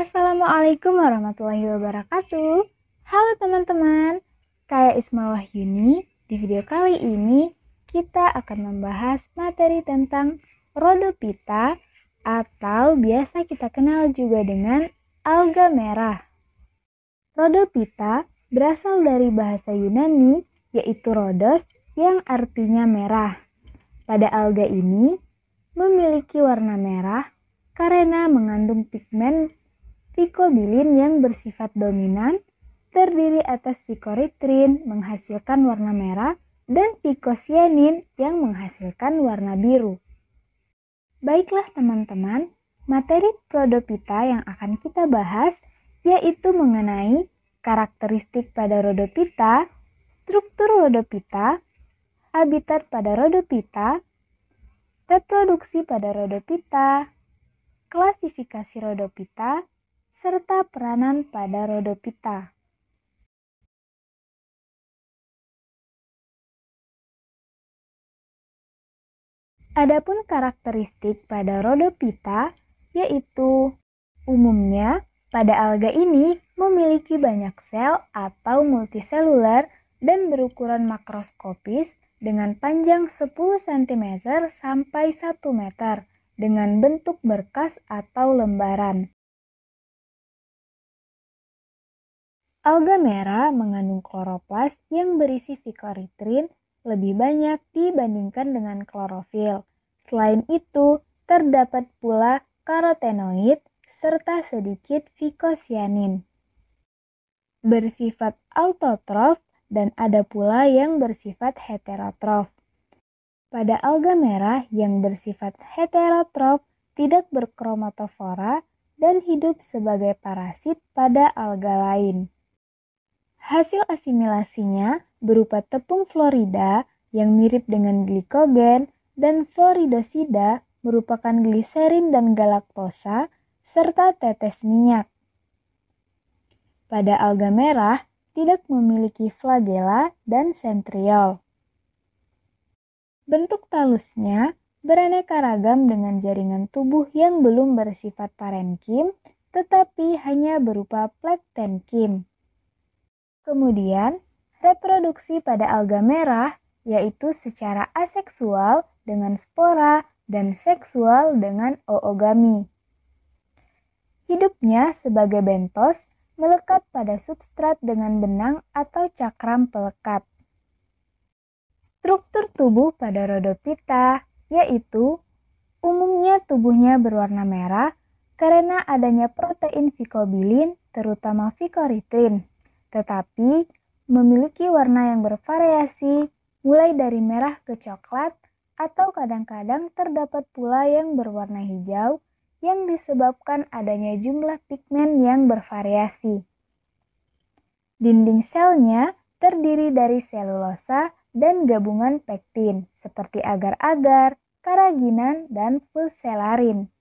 Assalamualaikum warahmatullahi wabarakatuh. Halo teman-teman, saya Isma Wahyuni. Di video kali ini kita akan membahas materi tentang Rhodophyta atau biasa kita kenal juga dengan alga merah. Rhodophyta berasal dari bahasa Yunani yaitu rhodos yang artinya merah. Pada alga ini memiliki warna merah karena mengandung pigmen Phycobilin yang bersifat dominan, terdiri atas phycoerythrin menghasilkan warna merah dan phycocyanin yang menghasilkan warna biru. Baiklah teman-teman, materi Rhodophyta yang akan kita bahas yaitu mengenai karakteristik pada Rhodophyta, struktur Rhodophyta, habitat pada Rhodophyta, reproduksi pada Rhodophyta, klasifikasi Rhodophyta, serta peranan pada Rhodophyta. Adapun karakteristik pada Rhodophyta yaitu umumnya pada alga ini memiliki banyak sel atau multiselular dan berukuran makroskopis dengan panjang 10 cm sampai 1 meter dengan bentuk berkas atau lembaran. Alga merah mengandung kloroplas yang berisi phycoerythrin lebih banyak dibandingkan dengan klorofil. Selain itu, terdapat pula karotenoid serta sedikit phycocyanin. Bersifat autotrof dan ada pula yang bersifat heterotrof. Pada alga merah yang bersifat heterotrof tidak berkromatofora dan hidup sebagai parasit pada alga lain. Hasil asimilasinya berupa tepung fluorida yang mirip dengan glikogen dan fluoridosida merupakan gliserin dan galaktosa serta tetes minyak. Pada alga merah tidak memiliki flagela dan sentriol. Bentuk talusnya beraneka ragam dengan jaringan tubuh yang belum bersifat parenkim tetapi hanya berupa plektenkim. Kemudian, reproduksi pada alga merah yaitu secara aseksual dengan spora dan seksual dengan oogami. Hidupnya sebagai bentos melekat pada substrat dengan benang atau cakram pelekat. Struktur tubuh pada Rhodophyta yaitu umumnya tubuhnya berwarna merah karena adanya protein phycobilin terutama phycoerythrin. Tetapi memiliki warna yang bervariasi mulai dari merah ke coklat atau kadang-kadang terdapat pula yang berwarna hijau yang disebabkan adanya jumlah pigmen yang bervariasi. Dinding selnya terdiri dari selulosa dan gabungan pektin seperti agar-agar, karaginan, dan pulselarin.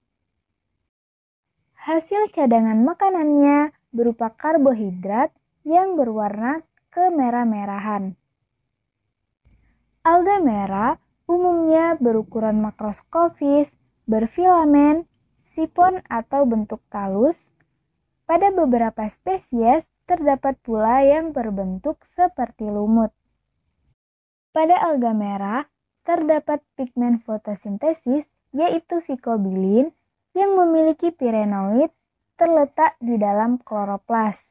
Hasil cadangan makanannya berupa karbohidrat yang berwarna kemerah-merahan. Alga merah umumnya berukuran makroskopis, berfilamen, sifon atau bentuk talus. Pada beberapa spesies terdapat pula yang berbentuk seperti lumut. Pada alga merah terdapat pigmen fotosintesis yaitu phycobilin yang memiliki pirenoid terletak di dalam kloroplas.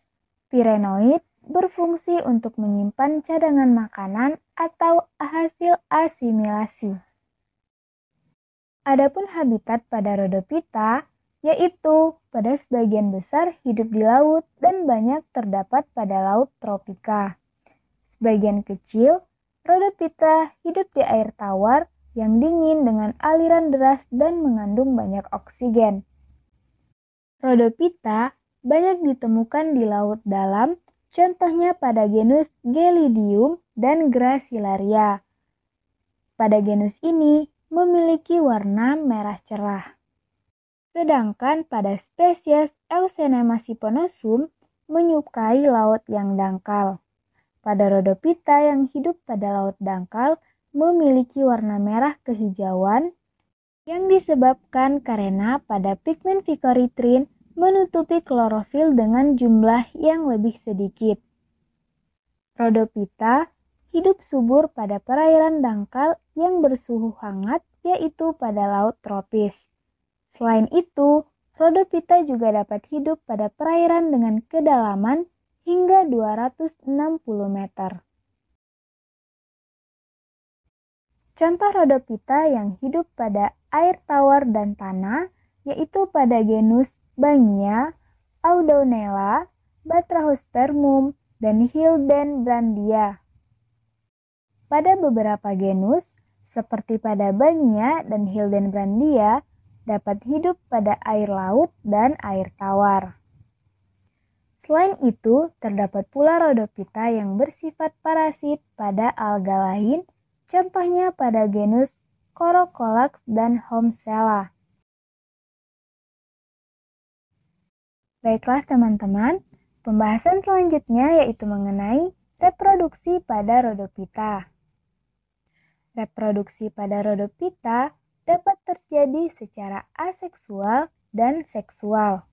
Pirenoid berfungsi untuk menyimpan cadangan makanan atau hasil asimilasi. Adapun habitat pada Rhodophyta yaitu pada sebagian besar hidup di laut dan banyak terdapat pada laut tropika. Sebagian kecil Rhodophyta hidup di air tawar yang dingin dengan aliran deras dan mengandung banyak oksigen. Rhodophyta banyak ditemukan di laut dalam, contohnya pada genus Gelidium dan Gracilaria. Pada genus ini memiliki warna merah cerah. Sedangkan pada spesies Eussenema siponosum menyukai laut yang dangkal. Pada Rhodophyta yang hidup pada laut dangkal memiliki warna merah kehijauan yang disebabkan karena pada pigmen phycoerythrin menutupi klorofil dengan jumlah yang lebih sedikit. Rhodophyta hidup subur pada perairan dangkal yang bersuhu hangat, yaitu pada laut tropis. Selain itu, Rhodophyta juga dapat hidup pada perairan dengan kedalaman hingga 260 meter. Contoh Rhodophyta yang hidup pada air tawar dan tanah yaitu pada genus Bangia, Audaunella, Batrachospermum, dan Hildenbrandia. Pada beberapa genus, seperti pada Bangia dan Hildenbrandia, dapat hidup pada air laut dan air tawar. Selain itu, terdapat pula Rhodophyta yang bersifat parasit pada alga lain, contohnya pada genus Corocolax dan Homsella. Baiklah teman-teman, pembahasan selanjutnya yaitu mengenai reproduksi pada Rhodophyta. Reproduksi pada Rhodophyta dapat terjadi secara aseksual dan seksual.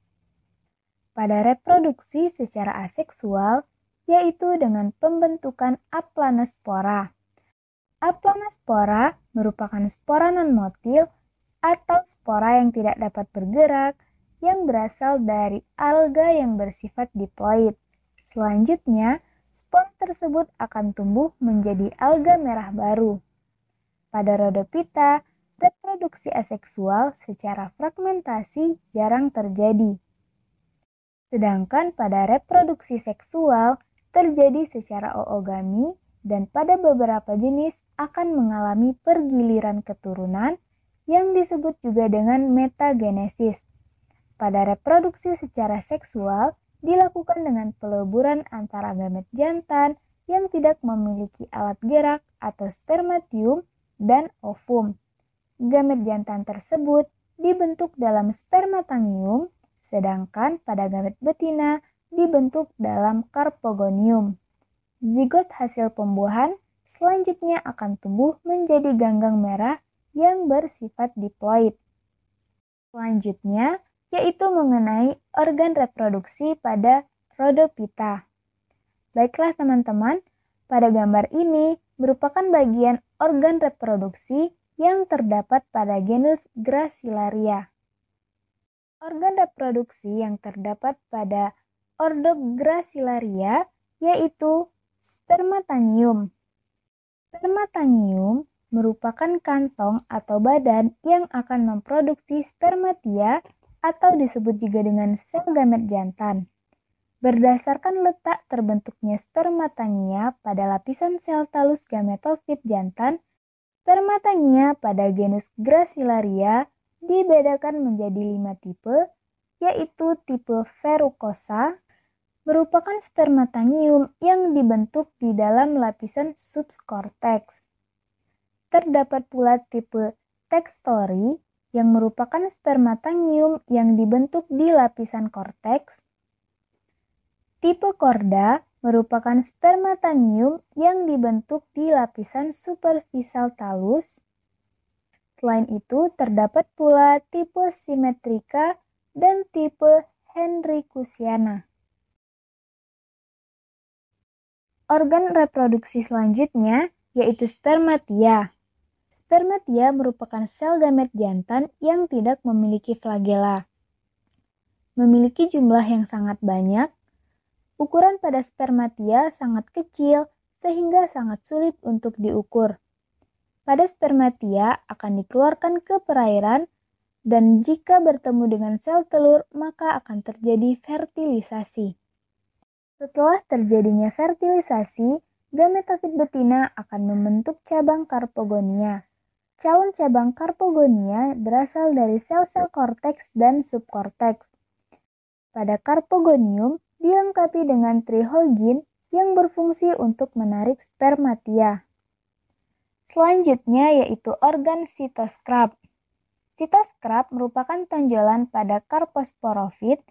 Pada reproduksi secara aseksual, yaitu dengan pembentukan aplanospora. Aplanospora merupakan spora non-motil atau spora yang tidak dapat bergerak yang berasal dari alga yang bersifat diploid. Selanjutnya, spora tersebut akan tumbuh menjadi alga merah baru. Pada Rhodophyta, reproduksi aseksual secara fragmentasi jarang terjadi. Sedangkan pada reproduksi seksual terjadi secara oogami dan pada beberapa jenis akan mengalami pergiliran keturunan yang disebut juga dengan metagenesis. Pada reproduksi secara seksual dilakukan dengan peleburan antara gamet jantan yang tidak memiliki alat gerak atau spermatium dan ovum. Gamet jantan tersebut dibentuk dalam spermatangium, sedangkan pada gamet betina dibentuk dalam karpogonium. Zigot hasil pembuahan selanjutnya akan tumbuh menjadi ganggang merah yang bersifat diploid. Selanjutnya, yaitu mengenai organ reproduksi pada Rhodophyta. Baiklah teman-teman, pada gambar ini merupakan bagian organ reproduksi yang terdapat pada genus Gracilaria. Organ reproduksi yang terdapat pada ordo Gracilaria yaitu spermatangium. Spermatangium merupakan kantong atau badan yang akan memproduksi spermatia atau disebut juga dengan sel gamet jantan. Berdasarkan letak terbentuknya spermatangia pada lapisan sel talus gametofit jantan, spermatangia pada genus Gracilaria dibedakan menjadi 5 tipe, yaitu tipe verrucosa, merupakan spermatangium yang dibentuk di dalam lapisan subcortex. Terdapat pula tipe textori, yang merupakan spermatangium yang dibentuk di lapisan korteks. Tipe korda merupakan spermatangium yang dibentuk di lapisan superficial talus. Selain itu, terdapat pula tipe simetrika dan tipe henriciana. Organ reproduksi selanjutnya yaitu spermatia. Spermatia merupakan sel gamet jantan yang tidak memiliki flagela. Memiliki jumlah yang sangat banyak, ukuran pada spermatia sangat kecil sehingga sangat sulit untuk diukur. Pada spermatia akan dikeluarkan ke perairan dan jika bertemu dengan sel telur maka akan terjadi fertilisasi. Setelah terjadinya fertilisasi, gametofit betina akan membentuk cabang karpogonia. Calon cabang karpogonia berasal dari sel-sel korteks dan subkorteks. Pada karpogonium dilengkapi dengan trihogin yang berfungsi untuk menarik spermatia. Selanjutnya yaitu organ sitoskrap. Sitoskrap merupakan tonjolan pada karposporofit.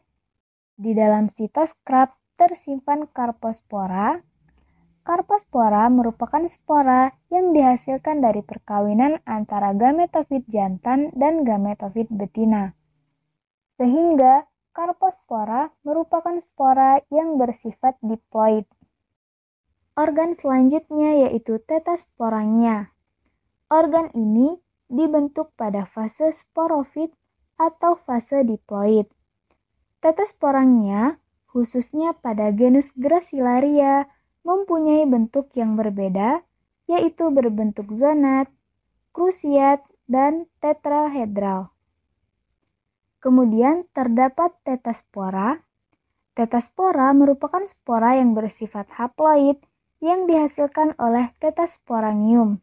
Di dalam sitoskrap tersimpan karpospora. Karpospora merupakan spora yang dihasilkan dari perkawinan antara gametofit jantan dan gametofit betina. Sehingga Karpospora merupakan spora yang bersifat diploid. Organ selanjutnya yaitu tetasporangnya. Organ ini dibentuk pada fase sporofit atau fase diploid. Tetasporangnya, khususnya pada genus Gracilaria, mempunyai bentuk yang berbeda, yaitu berbentuk zonat, krusiat, dan tetrahedral. Kemudian terdapat tetaspora. Tetaspora merupakan spora yang bersifat haploid yang dihasilkan oleh tetasporangium.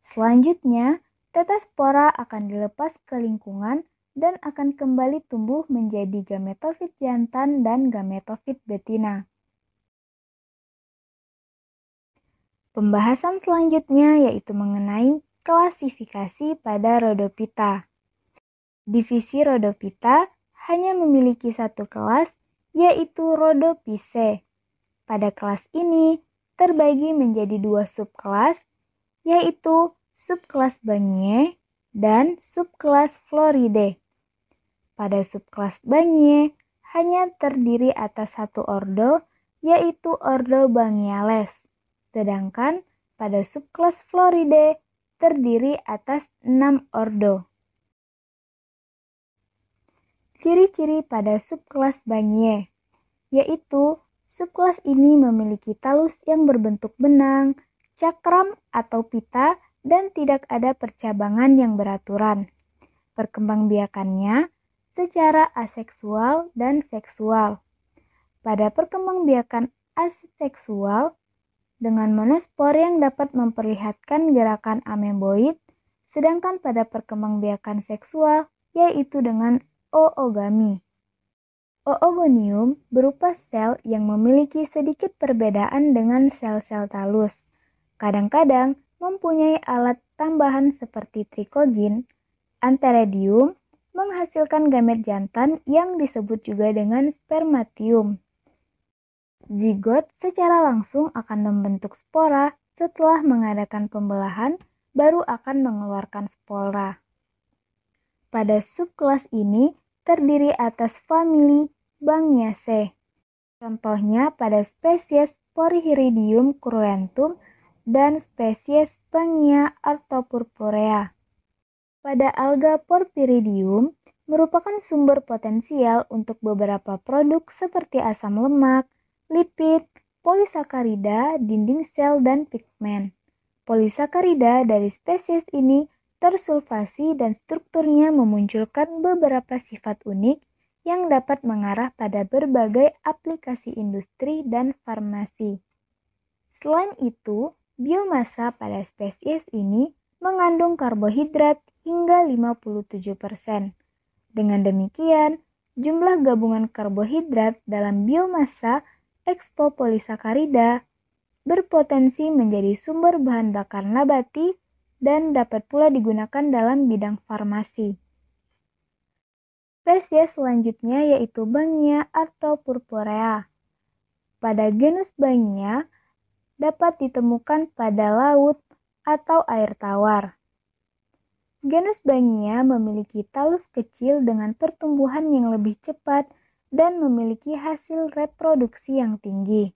Selanjutnya, tetaspora akan dilepas ke lingkungan dan akan kembali tumbuh menjadi gametofit jantan dan gametofit betina. Pembahasan selanjutnya yaitu mengenai klasifikasi pada Rhodophyta. Divisi Rhodophyta hanya memiliki satu kelas, yaitu Rhodophyceae. Pada kelas ini terbagi menjadi dua subkelas, yaitu subkelas Banyiae dan subkelas Floridae. Pada subkelas Banyiae hanya terdiri atas satu ordo, yaitu ordo Bangiales. Sedangkan pada subkelas Floridae terdiri atas 6 ordo. Ciri-ciri pada subkelas Banyiae, yaitu subkelas ini memiliki talus yang berbentuk benang, cakram atau pita, dan tidak ada percabangan yang beraturan. Perkembangbiakannya secara aseksual dan seksual. Pada perkembangbiakan aseksual, dengan monospor yang dapat memperlihatkan gerakan ameboid, sedangkan pada perkembangbiakan seksual, yaitu dengan oogami. Oogonium berupa sel yang memiliki sedikit perbedaan dengan sel-sel talus. Kadang-kadang mempunyai alat tambahan seperti trikogin. Antheridium menghasilkan gamet jantan yang disebut juga dengan spermatium. Zigot secara langsung akan membentuk spora, setelah mengadakan pembelahan baru akan mengeluarkan spora. Pada subkelas ini terdiri atas famili Bangiaceae. Contohnya pada spesies Porhiridium cruentum dan spesies Bangia arthopurpurea. Pada alga Porphyridium merupakan sumber potensial untuk beberapa produk seperti asam lemak, lipid, polisakarida, dinding sel, dan pigmen. Polisakarida dari spesies ini tersulfasi dan strukturnya memunculkan beberapa sifat unik yang dapat mengarah pada berbagai aplikasi industri dan farmasi. Selain itu, biomasa pada spesies ini mengandung karbohidrat hingga 57%. Dengan demikian, jumlah gabungan karbohidrat dalam biomasa ekspopolisakarida berpotensi menjadi sumber bahan bakar nabati dan dapat pula digunakan dalam bidang farmasi. Spesies selanjutnya yaitu Bangia arthopurpurea. Pada genus Bangia dapat ditemukan pada laut atau air tawar. Genus Bangia memiliki talus kecil dengan pertumbuhan yang lebih cepat dan memiliki hasil reproduksi yang tinggi.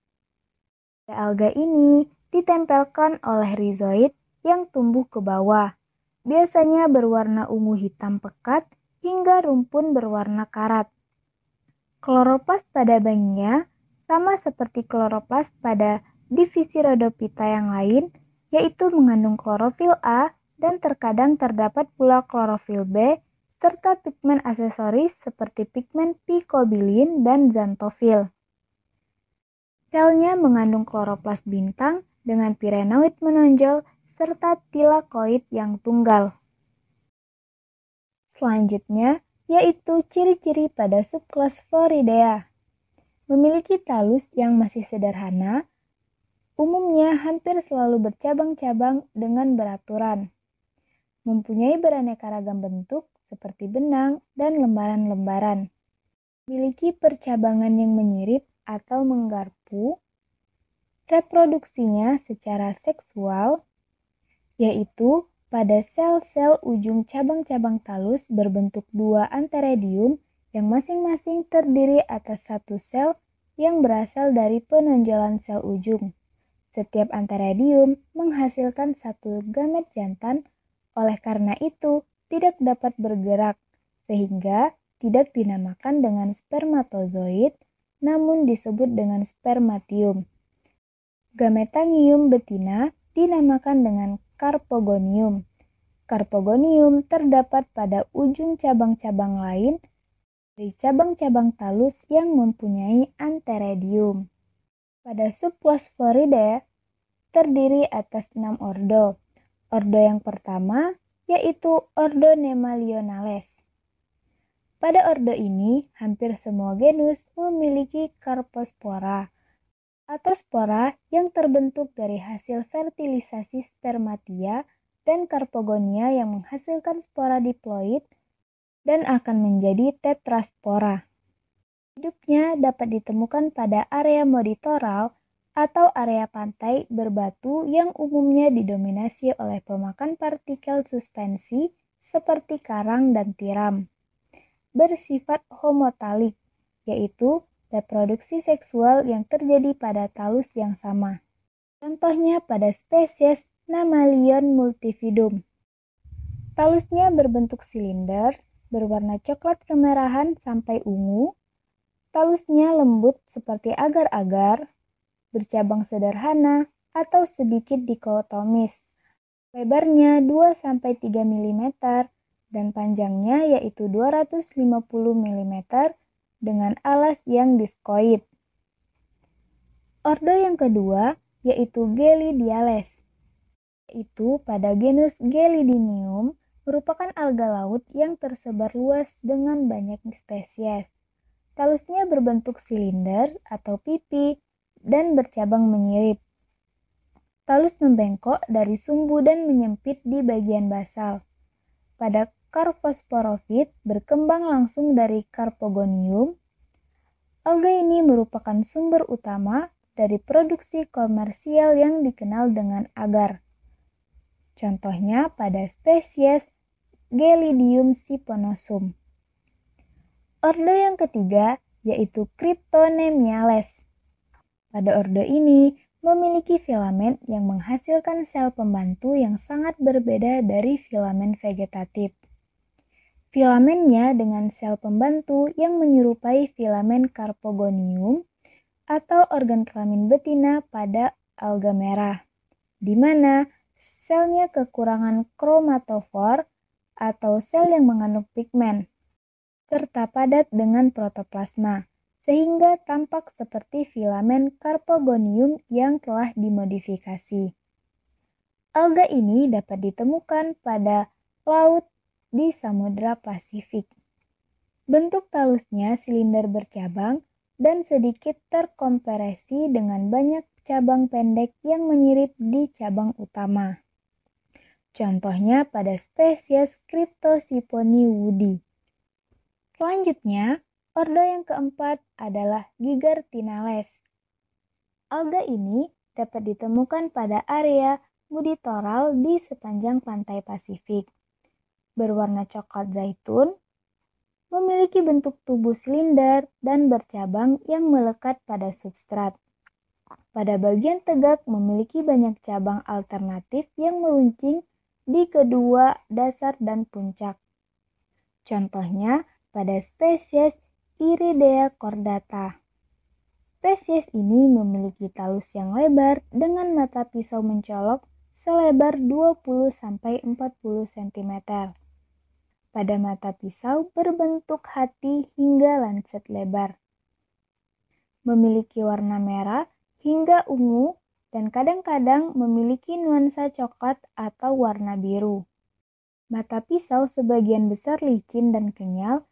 Pada alga ini ditempelkan oleh rizoid yang tumbuh ke bawah, biasanya berwarna ungu hitam pekat hingga rumpun berwarna karat. Kloroplast pada Bangia sama seperti kloroplast pada divisi Rhodophyta yang lain, yaitu mengandung klorofil A dan terkadang terdapat pula klorofil B serta pigmen aksesoris seperti pigmen picobilin dan xanthofil. Selnya mengandung kloroplast bintang dengan pirenoid menonjol serta tilakoid yang tunggal. Selanjutnya yaitu ciri-ciri pada subkelas Floridea. Memiliki talus yang masih sederhana, umumnya hampir selalu bercabang-cabang dengan beraturan. Mempunyai beraneka ragam bentuk seperti benang dan lembaran-lembaran. Memiliki percabangan yang menyirip atau menggarpu. Reproduksinya secara seksual, yaitu pada sel-sel ujung cabang-cabang talus berbentuk dua antheridium yang masing-masing terdiri atas satu sel yang berasal dari penonjolan sel ujung. Setiap anteredium menghasilkan satu gamet jantan, oleh karena itu tidak dapat bergerak, sehingga tidak dinamakan dengan spermatozoid, namun disebut dengan spermatium. Gametangium betina dinamakan dengan karpogonium. Karpogonium terdapat pada ujung cabang-cabang lain dari cabang-cabang talus yang mempunyai anteredium. Pada Subplasmodidae terdiri atas 6 ordo. Ordo yang pertama yaitu ordo Nemalionales. Pada ordo ini, hampir semua genus memiliki karpospora atau spora yang terbentuk dari hasil fertilisasi spermatia dan karpogonia yang menghasilkan spora diploid dan akan menjadi tetraspora. Hidupnya dapat ditemukan pada area moditoral atau area pantai berbatu yang umumnya didominasi oleh pemakan partikel suspensi seperti karang dan tiram. Bersifat homotalik, yaitu reproduksi seksual yang terjadi pada talus yang sama. Contohnya pada spesies Mammalion multifidum. Talusnya berbentuk silinder, berwarna coklat kemerahan sampai ungu. Talusnya lembut seperti agar-agar, bercabang sederhana atau sedikit dikotomis. Lebarnya 2-3 mm dan panjangnya yaitu 250 mm dengan alas yang diskoid. Ordo yang kedua yaitu Gelidiales, yaitu pada genus Gelidinium merupakan alga laut yang tersebar luas dengan banyak spesies. Talusnya berbentuk silinder atau pipi dan bercabang menyirip. Talus membengkok dari sumbu dan menyempit di bagian basal. Pada Carposporophyt berkembang langsung dari Carpogonium. Alga ini merupakan sumber utama dari produksi komersial yang dikenal dengan agar. Contohnya pada spesies Gelidium siponosum. Ordo yang ketiga yaitu Cryptonemiales. Pada ordo ini memiliki filamen yang menghasilkan sel pembantu yang sangat berbeda dari filamen vegetatif. Filamennya dengan sel pembantu yang menyerupai filamen Carpogonium atau organ kelamin betina pada alga merah, di mana selnya kekurangan kromatofor atau sel yang mengandung pigmen, serta padat dengan protoplasma, sehingga tampak seperti filamen Carpogonium yang telah dimodifikasi. Alga ini dapat ditemukan pada laut di Samudra Pasifik. Bentuk talusnya silinder bercabang dan sedikit terkompresi dengan banyak cabang pendek yang menyirip di cabang utama. Contohnya pada spesies Cryptosiphoni woodi. Selanjutnya, ordo yang keempat adalah Gigartinales. Alga ini dapat ditemukan pada area moditoral di sepanjang pantai Pasifik. Berwarna coklat zaitun, memiliki bentuk tubuh silinder dan bercabang yang melekat pada substrat. Pada bagian tegak memiliki banyak cabang alternatif yang meruncing di kedua dasar dan puncak. Contohnya pada spesies Iridea cordata. Spesies ini memiliki talus yang lebar dengan mata pisau mencolok selebar 20-40 cm. Pada mata pisau berbentuk hati hingga lancet lebar. Memiliki warna merah hingga ungu dan kadang-kadang memiliki nuansa coklat atau warna biru. Mata pisau sebagian besar licin dan kenyal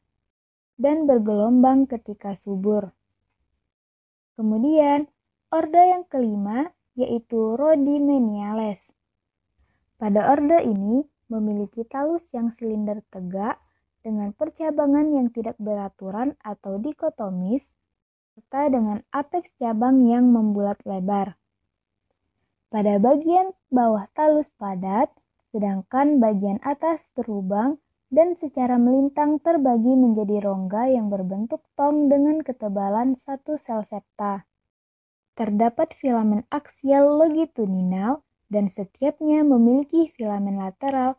dan bergelombang ketika subur. Kemudian, ordo yang kelima yaitu Rhodymeniales. Pada ordo ini memiliki talus yang silinder tegak dengan percabangan yang tidak beraturan atau dikotomis, serta dengan apeks cabang yang membulat lebar. Pada bagian bawah talus padat, sedangkan bagian atas berlubang dan secara melintang terbagi menjadi rongga yang berbentuk tong dengan ketebalan 1 sel septa. Terdapat filamen aksial longitudinal dan setiapnya memiliki filamen lateral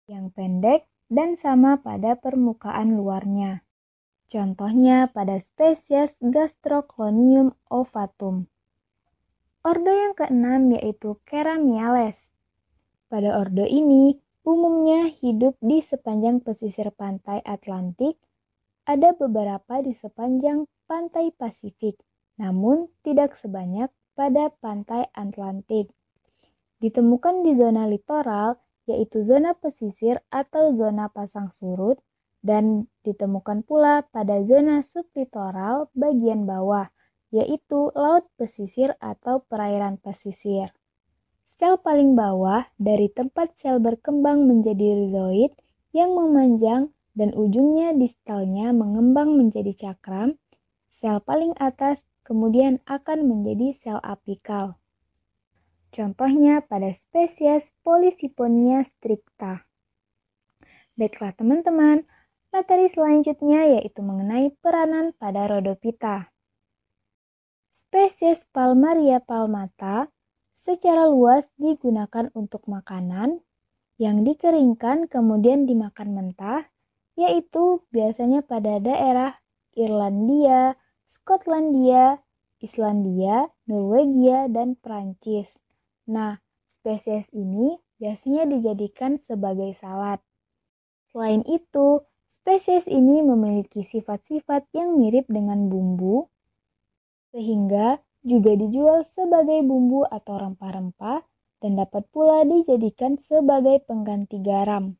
yang pendek dan sama pada permukaan luarnya. Contohnya pada spesies Gastroclonium ovatum. Ordo yang keenam yaitu Keramiales. Pada ordo ini, umumnya hidup di sepanjang pesisir pantai Atlantik, ada beberapa di sepanjang pantai Pasifik, namun tidak sebanyak pada pantai Atlantik. Ditemukan di zona litoral, yaitu zona pesisir atau zona pasang surut, dan ditemukan pula pada zona sublitoral bagian bawah, yaitu laut pesisir atau perairan pesisir. Sel paling bawah dari tempat sel berkembang menjadi rizoid yang memanjang dan ujungnya distalnya mengembang menjadi cakram. Sel paling atas kemudian akan menjadi sel apikal. Contohnya pada spesies Polysiponia stricta. Baiklah teman-teman, materi selanjutnya yaitu mengenai peranan pada Rhodophyta. Spesies Palmaria palmata secara luas digunakan untuk makanan yang dikeringkan kemudian dimakan mentah, yaitu biasanya pada daerah Irlandia, Skotlandia, Islandia, Norwegia, dan Prancis. Nah, spesies ini biasanya dijadikan sebagai salad. Selain itu, spesies ini memiliki sifat-sifat yang mirip dengan bumbu, sehingga juga dijual sebagai bumbu atau rempah-rempah dan dapat pula dijadikan sebagai pengganti garam.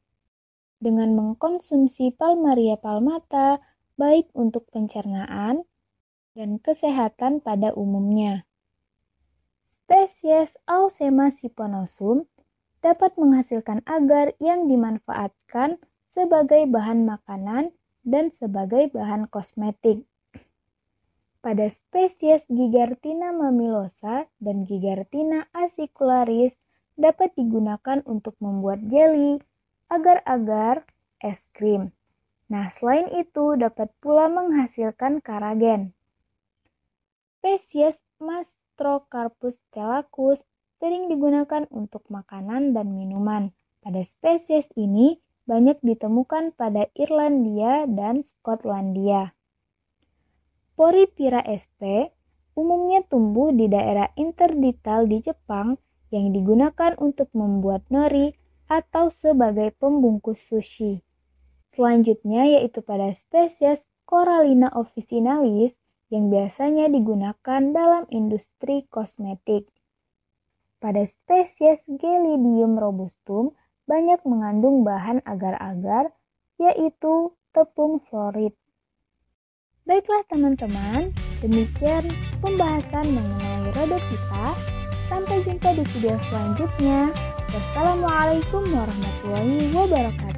Dengan mengkonsumsi Palmaria palmata, baik untuk pencernaan dan kesehatan pada umumnya. Spesies Ausema siponosum dapat menghasilkan agar yang dimanfaatkan sebagai bahan makanan dan sebagai bahan kosmetik. Pada spesies Gigartina mammillaria dan Gigartina acicularis dapat digunakan untuk membuat jelly, agar-agar, es krim. Nah, selain itu dapat pula menghasilkan karagen. Spesies Mastrocarpus thalaccus sering digunakan untuk makanan dan minuman. Pada spesies ini banyak ditemukan pada Irlandia dan Skotlandia. Poriphyra sp. umumnya tumbuh di daerah interdital di Jepang yang digunakan untuk membuat nori atau sebagai pembungkus sushi. Selanjutnya yaitu pada spesies Corallina officinalis yang biasanya digunakan dalam industri kosmetik. Pada spesies Gelidium robustum banyak mengandung bahan agar-agar yaitu tepung fluorid. Baiklah teman-teman, demikian pembahasan mengenai Rhodophyta. Sampai jumpa di video selanjutnya. Wassalamualaikum warahmatullahi wabarakatuh.